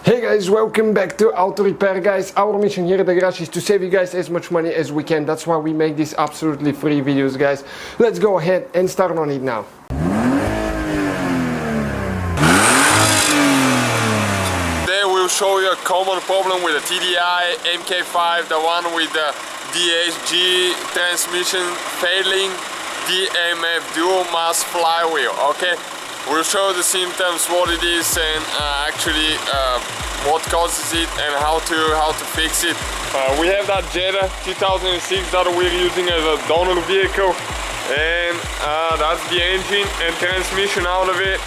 Hey guys, welcome back to Auto Repair, guys. Our mission here at the garage is to save you guys as much money as we can. That's why we make these absolutely free videos, guys. Let's go ahead and start on it now. Today we'll show you a common problem with the TDI MK5, the one with the DSG transmission failing DMF dual mass flywheel. Okay, we'll show the symptoms, what it is, and actually what causes it and how to fix it. We have that Jetta 2006 that we're using as a donor vehicle, and that's the engine and transmission out of it.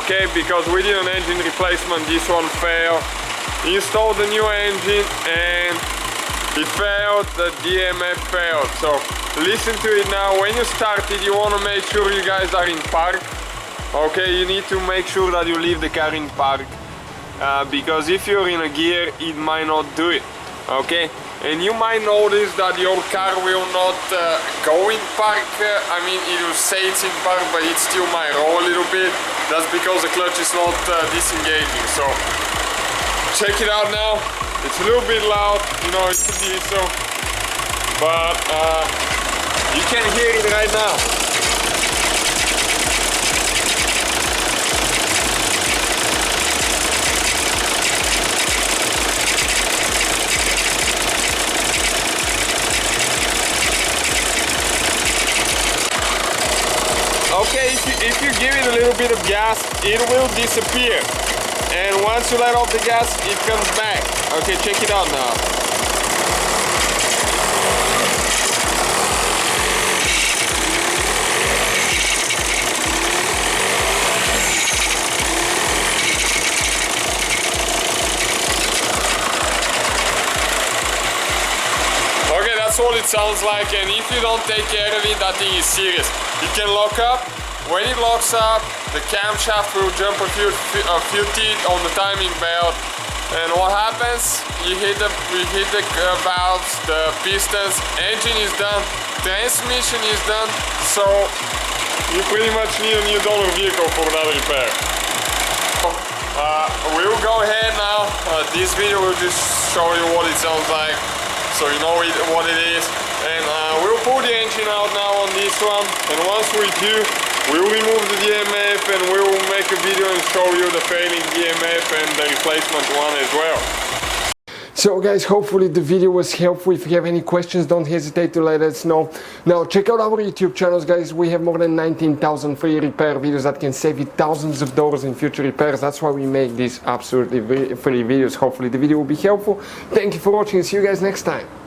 Okay, because we did an engine replacement, this one failed. Installed the new engine and it failed, the DMF failed. So listen to it now. When you start it, you want to make sure you guys are in park. Okay, you need to make sure that you leave the car in park, because if you're in a gear, it might not do it. Okay, and you might notice that your car will not go in park. I mean, it will say it's in park, but it still might roll a little bit. That's because the clutch is not disengaging. So check it out now. It's a little bit loud, you know, it's a diesel, but you can hear it right now. Okay, if you give it a little bit of gas, it will disappear. And once you let off the gas, it comes back. Okay, check it out now. Okay, that's what it sounds like, and if you don't take care of it, that thing is serious. It can lock up. When it locks up, the camshaft will jump a few teeth on the timing belt, and what happens? You hit the valves, the pistons, engine is done, transmission is done, so you pretty much need a new donor vehicle for that repair. We'll go ahead now. This video will just show you what it sounds like, so you know what it is. And we'll pull the engine out now on this one, and once we do, we'll remove the DMF and we'll make a video and show you the failing DMF and the replacement one as well. So guys, hopefully the video was helpful. If you have any questions, don't hesitate to let us know. Now check out our YouTube channels, guys. We have more than 19,000 free repair videos that can save you thousands of dollars in future repairs. That's why we make these absolutely free videos. Hopefully the video will be helpful. Thank you for watching. See you guys next time.